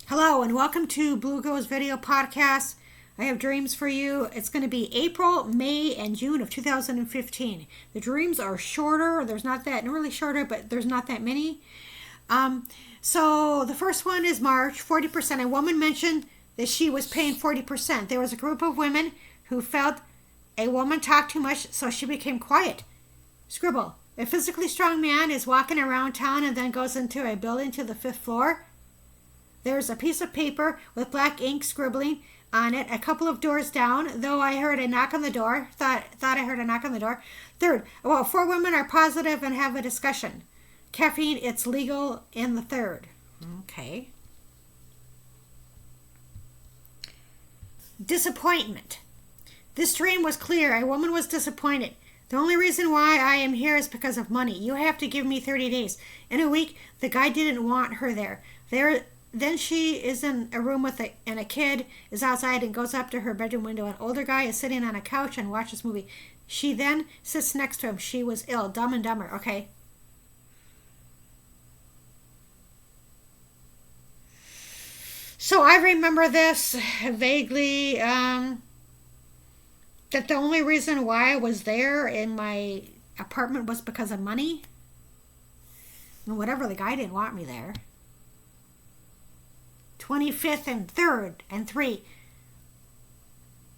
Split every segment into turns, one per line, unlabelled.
Hello and welcome to Blue Girls Video Podcast. I have dreams for you. It's going to be April, May, and June of 2015. The dreams are shorter. There's not that, really shorter, but there's not that many. So the first one is March, 40%. A woman mentioned that she was paying 40%. There was a group of women who felt a woman talked too much, so she became quiet. Scribble. A physically strong man is walking around town and then goes into a building to the 5th floor. There's a piece of paper with black ink scribbling on it a couple of doors down, though I heard a knock on the door. Thought I heard a knock on the door. Third, 4 women are positive and have a discussion. Caffeine, it's legal in the third. Okay. Disappointment. This dream was clear. A woman was disappointed. The only reason why I am here is because of money. You have to give me 30 days. In a week, the guy didn't want her there. Then she is in a room and a kid is outside and goes up to her bedroom window. An older guy is sitting on a couch and watches a movie. She then sits next to him. She was ill. Dumb and Dumber. Okay. So I remember this vaguely, that the only reason why I was there in my apartment was because of money. And whatever, the guy didn't want me there. 25th and 3rd and 3.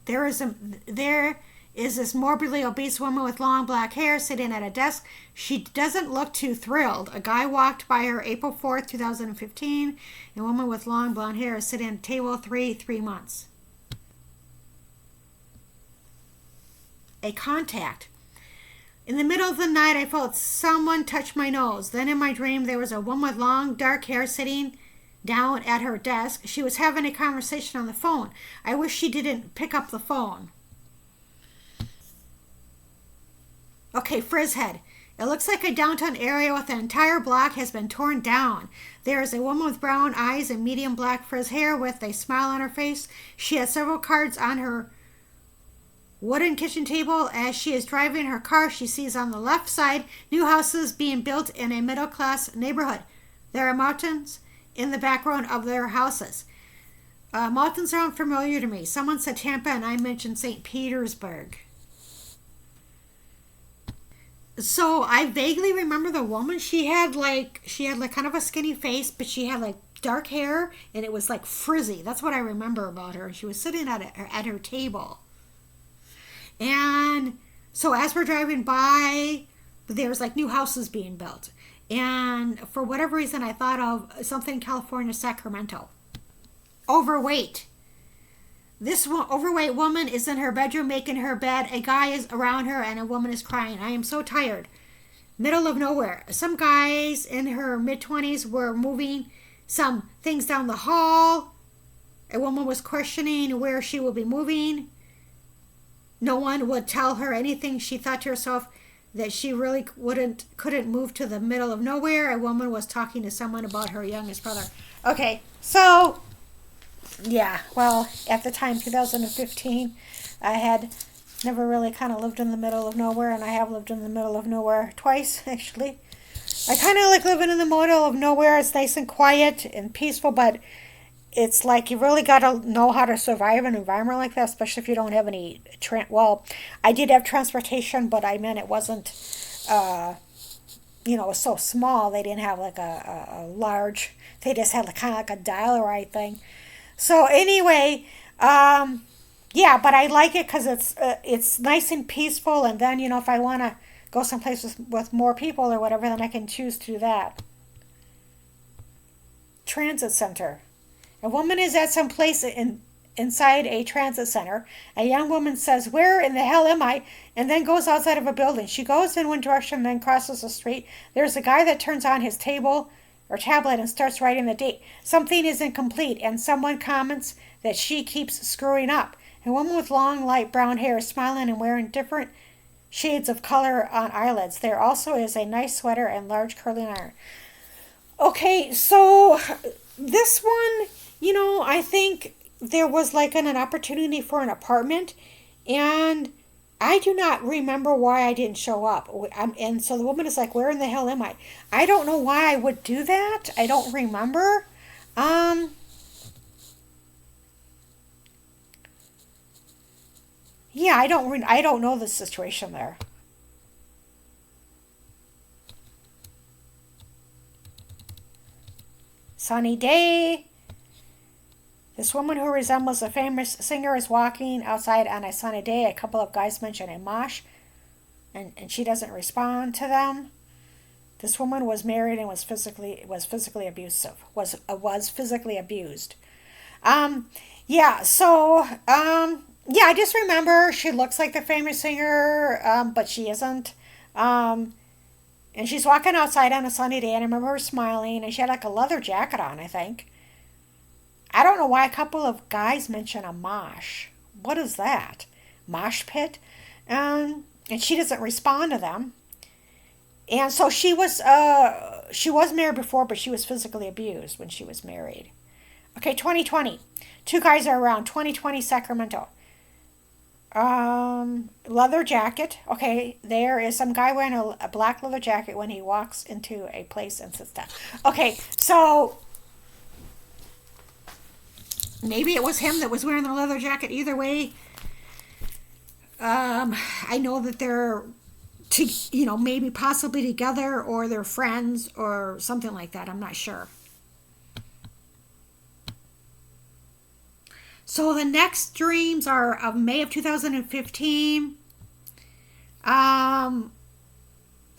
There is this morbidly obese woman with long black hair sitting at a desk. She doesn't look too thrilled. A guy walked by her April 4th, 2015. A woman with long blonde hair is sitting at table 3 months. A contact. In the middle of the night, I felt someone touch my nose. Then in my dream, there was a woman with long dark hair sitting down at her desk. She was having a conversation on the phone. I wish she didn't pick up the phone. Okay, Frizzhead. It looks like a downtown area with an entire block has been torn down. There is a woman with brown eyes and medium black frizz hair with a smile on her face. She has several cards on her wooden kitchen table. As she is driving her car, she sees on the left side new houses being built in a middle-class neighborhood. There are mountains in the background of their houses. Mountains are unfamiliar to me. Someone said Tampa and I mentioned St. Petersburg. So I vaguely remember the woman. She had kind of a skinny face, but she had like dark hair and it was like frizzy. That's what I remember about her. She was sitting at her table. And so as we're driving by, there's like new houses being built. And for whatever reason, I thought of something in California, Sacramento. Overweight. This overweight woman is in her bedroom making her bed. A guy is around her and a woman is crying. I am so tired. Middle of nowhere. Some guys in her mid-20s were moving some things down the hall. A woman was questioning where she will be moving. No one would tell her anything. She thought to herself that she really couldn't move to the middle of nowhere. A woman was talking to someone about her youngest brother. Okay, so yeah, well, at the time, 2015, I had never really kind of lived in the middle of nowhere, and I have lived in the middle of nowhere twice, actually. I kind of like living in the middle of nowhere. It's nice and quiet and peaceful, but it's like you really got to know how to survive an environment like that, especially if you don't have any, I did have transportation, but I meant it wasn't, it was so small. They didn't have like a large, they just had kind of like a dial-a-ride thing. So anyway, yeah, but I like it because it's nice and peaceful, and then, if I want to go someplace with more people or whatever, then I can choose to do that. Transit center. A woman is at some place inside a transit center. A young woman says, "Where in the hell am I?" and then goes outside of a building. She goes in one direction, then crosses the street. There's a guy that turns on his table or tablet and starts writing the date. Something is incomplete, and someone comments that she keeps screwing up. A woman with long, light brown hair is smiling and wearing different shades of color on eyelids. There also is a nice sweater and large curling iron. Okay, so this one, I think there was like an opportunity for an apartment, and I do not remember why I didn't show up. And so the woman is like, where in the hell am I? I don't know why I would do that. I don't remember. Yeah, I don't know the situation there. Sunny day. This woman who resembles a famous singer is walking outside on a sunny day. A couple of guys mention a mosh, and she doesn't respond to them. This woman was married and was physically abusive. Was physically abused. Yeah. So yeah, I just remember she looks like the famous singer, but she isn't. And she's walking outside on a sunny day, and I remember her smiling, and she had like a leather jacket on, I think. I don't know why a couple of guys mention a mosh. What is that? Mosh pit? And she doesn't respond to them. And so she was married before, but she was physically abused when she was married. Okay, 2020. Two guys are around. 2020 Sacramento. Leather jacket. Okay, there is some guy wearing a black leather jacket when he walks into a place and sits down. Okay, so maybe it was him that was wearing the leather jacket. Either way, I know that they're maybe possibly together, or they're friends or something like that. I'm not sure. So the next dreams are of May of 2015.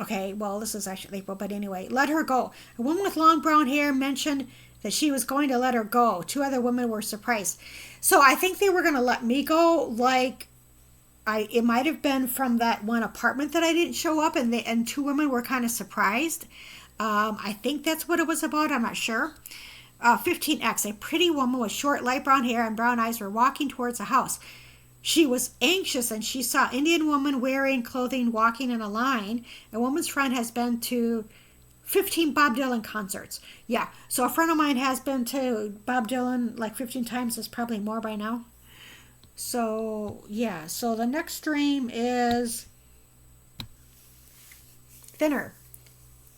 Okay, well, this is actually April, but anyway, let her go. A woman with long brown hair mentioned that she was going to let her go. Two other women were surprised. So I think they were going to let me go. Like, it might have been from that one apartment that I didn't show up, and two women were kind of surprised. I think that's what it was about. I'm not sure. 15X, a pretty woman with short light brown hair and brown eyes were walking towards a house. She was anxious, and she saw Indian woman wearing clothing walking in a line. A woman's friend has been to 15 Bob Dylan concerts. Yeah, so a friend of mine has been to Bob Dylan like 15 times. There's probably more by now. So, yeah, so the next dream is thinner.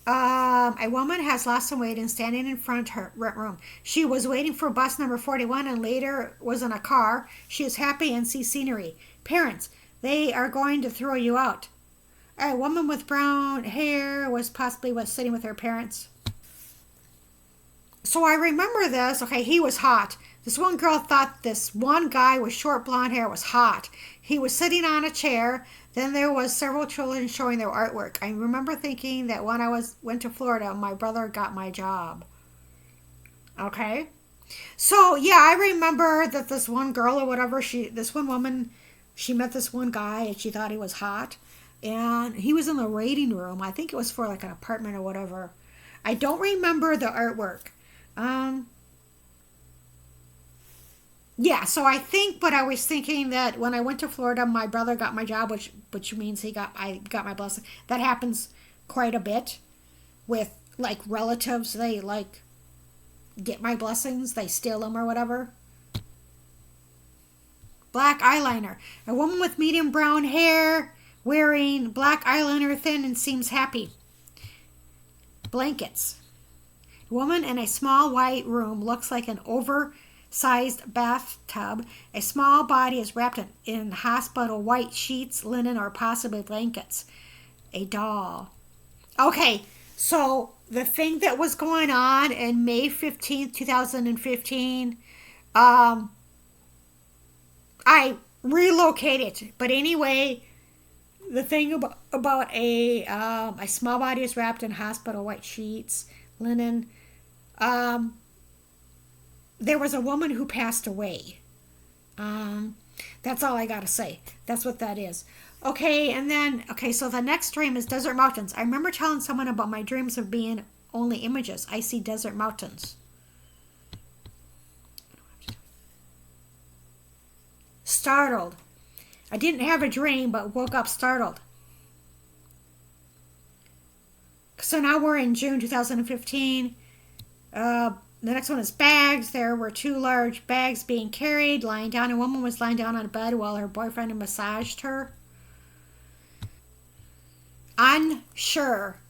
A woman has lost some weight and standing in front of her rent room. She was waiting for bus number 41 and later was in a car. She is happy and sees scenery. Parents, they are going to throw you out. A woman with brown hair was possibly sitting with her parents. So I remember this. Okay, he was hot. This one girl thought this one guy with short blonde hair was hot. He was sitting on a chair. Then there was several children showing their artwork. I remember thinking that when I went to Florida, my brother got my job. Okay? So, yeah, I remember that this one girl or whatever, this one woman, she met this one guy and she thought he was hot. And he was in the waiting room. I think it was for like an apartment or whatever. I don't remember the artwork. Yeah, so I think, but I was thinking that when I went to Florida, my brother got my job, which means I got my blessing. That happens quite a bit with like relatives. They like get my blessings, they steal them or whatever. Black eyeliner. A woman with medium brown hair wearing black eyeliner thin and seems happy. Blankets. A woman in a small white room looks like an oversized bathtub. A small body is wrapped in hospital white sheets, linen, or possibly blankets. A doll. Okay, so the thing that was going on in May 15th, 2015, I relocated. But anyway, the thing about a small body is wrapped in hospital white sheets, linen. There was a woman who passed away. That's all I gotta say. That's what that is. Okay, so the next dream is desert mountains. I remember telling someone about my dreams of being only images. I see desert mountains. Startled. I didn't have a dream, but woke up startled. So now we're in June 2015. The next one is bags. There were two large bags being carried. Lying down. A woman was lying down on a bed while her boyfriend massaged her. Unsure.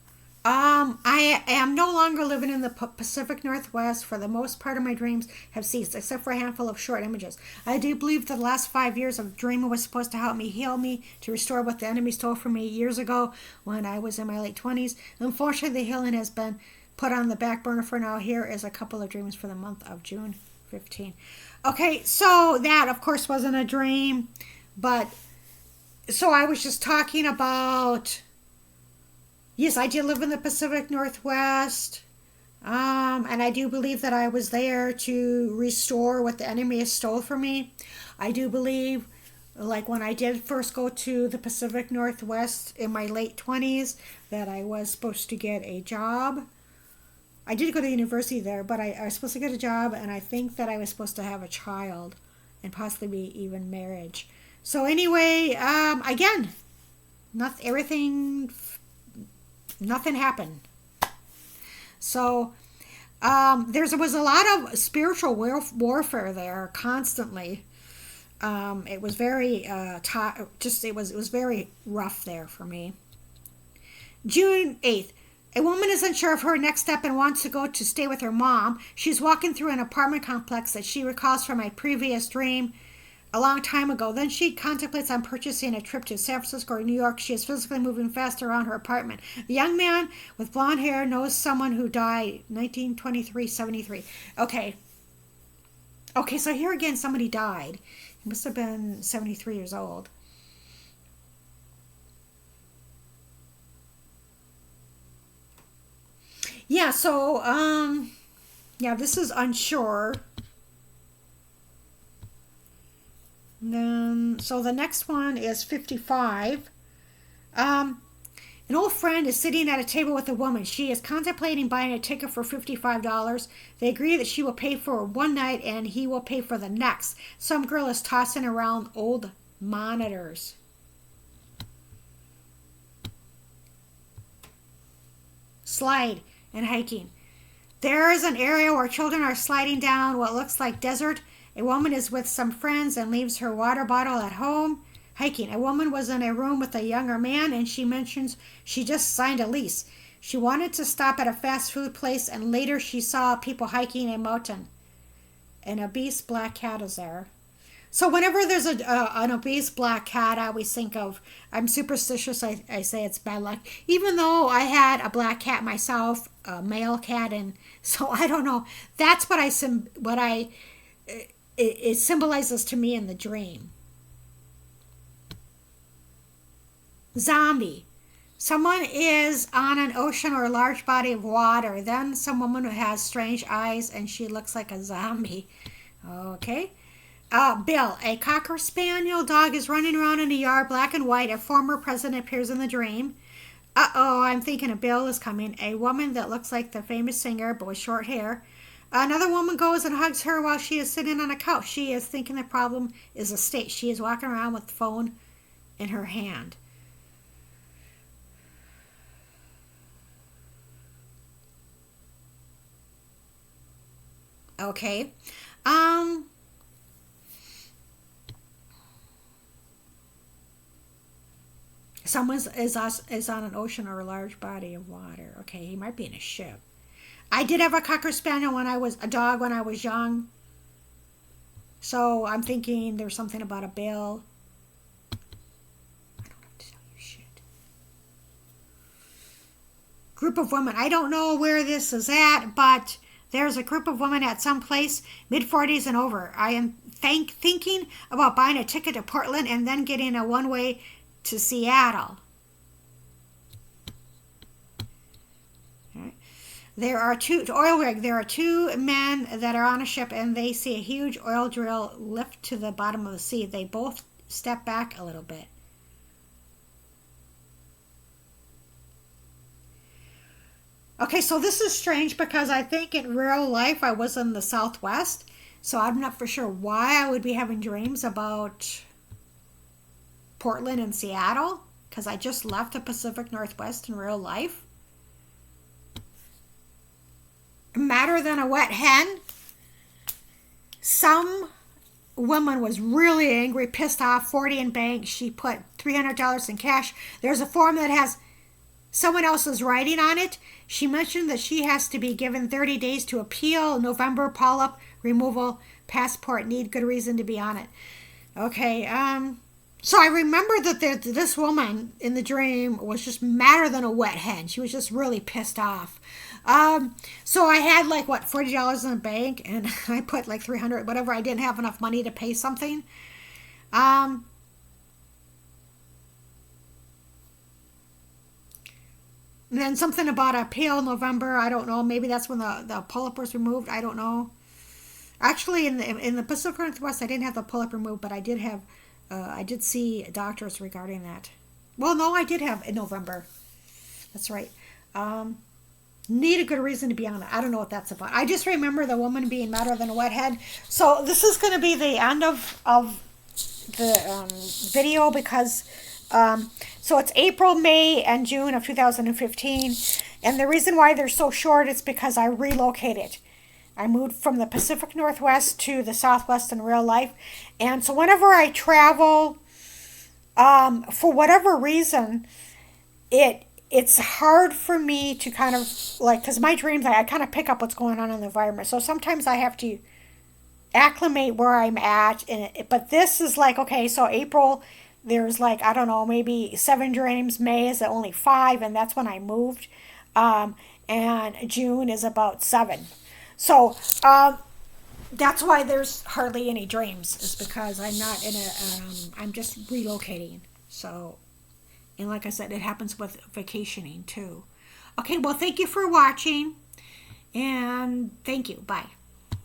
I am no longer living in the Pacific Northwest. For the most part of my dreams have ceased, except for a handful of short images. I do believe that the last 5 years of dreaming was supposed to help me heal me, to restore what the enemy stole from me years ago when I was in my late 20s. Unfortunately, the healing has been put on the back burner for now. Here is a couple of dreams for the month of June 15. Okay, so that, of course, wasn't a dream, but so I was just talking about. Yes, I did live in the Pacific Northwest. And I do believe that I was there to restore what the enemy has stole from me. I do believe, like when I did first go to the Pacific Northwest in my late 20s, that I was supposed to get a job. I did go to university there, but I was supposed to get a job, and I think that I was supposed to have a child and possibly even marriage. So anyway, again, nothing happened. So there was a lot of spiritual warfare there constantly. It was very it was very rough there for me. June 8th. A woman is unsure of her next step and wants to go to stay with her mom. She's walking through an apartment complex that she recalls from a previous dream a long time ago. Then she contemplates on purchasing a trip to San Francisco or New York. She is physically moving fast around her apartment. A young man with blonde hair knows someone who died 1923-73. Okay, so here again, somebody died. He must have been 73 years old. Yeah, so, this is unsure. And then, so the next one is 55. An old friend is sitting at a table with a woman. She is contemplating buying a ticket for $55. They agree that she will pay for one night and he will pay for the next. Some girl is tossing around old monitors. Slide and hiking. There is an area where children are sliding down what looks like desert. A woman is with some friends and leaves her water bottle at home. Hiking. A woman was in a room with a younger man and she mentions she just signed a lease. She wanted to stop at a fast food place and later she saw people hiking a mountain. An obese black cat is there. So whenever there's an obese black cat, I always think of, I'm superstitious, I say it's bad luck. Even though I had a black cat myself, a male cat, and so I don't know. That's what it symbolizes to me in the dream. Zombie. Someone is on an ocean or a large body of water. Then some woman who has strange eyes and she looks like a zombie. Okay. Bill, a Cocker Spaniel dog is running around in a yard, black and white. A former president appears in the dream. I'm thinking a Bill is coming. A woman that looks like the famous singer, but with short hair. Another woman goes and hugs her while she is sitting on a couch. She is thinking the problem is a state. She is walking around with the phone in her hand. Okay. Someone is on an ocean or a large body of water. Okay, he might be in a ship. I did have a Cocker Spaniel when I was a dog when I was young. So I'm thinking there's something about a bill. I don't have to tell you shit. Group of women. I don't know where this is at, but there's a group of women at some place, mid-40s and over. I am thinking about buying a ticket to Portland and then getting a one-way to Seattle. Right. There are two men that are on a ship and they see a huge oil drill lift to the bottom of the sea. They both step back a little bit. Okay, so this is strange because I think in real life I was in the Southwest, so I'm not for sure why I would be having dreams about Portland and Seattle, because I just left the Pacific Northwest in real life. Madder than a wet hen. Some woman was really angry, pissed off, 40 in bank. She put $300 in cash. There's a form that has someone else is writing on it. She mentioned that she has to be given 30 days to appeal. November, polyp removal, passport, need good reason to be on it. Okay, so I remember that this woman in the dream was just madder than a wet hen. She was just really pissed off. So I had like, what, $40 in the bank, and I put like 300, whatever. I didn't have enough money to pay something. And then something about a pale November. I don't know. Maybe that's when the polyp was removed. I don't know. Actually, in the Pacific Northwest, I didn't have the polyp removed, but I did have. I did see doctors regarding that. Well, no, I did have in November. That's right. Need a good reason to be on it. I don't know what that's about. I just remember the woman being madder than a wet head. So this is going to be the end of the video because so it's April, May, and June of 2015. And the reason why they're so short is because I relocated. I moved from the Pacific Northwest to the Southwest in real life. And so whenever I travel, for whatever reason, it's hard for me to kind of, like, because my dreams, I kind of pick up what's going on in the environment. So sometimes I have to acclimate where I'm at. But this is like, okay, so April, there's like, I don't know, maybe 7 dreams. May is only 5, and that's when I moved. And June is about 7. So that's why there's hardly any dreams, is because I'm not in I'm just relocating. So, and like I said, it happens with vacationing too. Okay, well, thank you for watching, and thank you. Bye.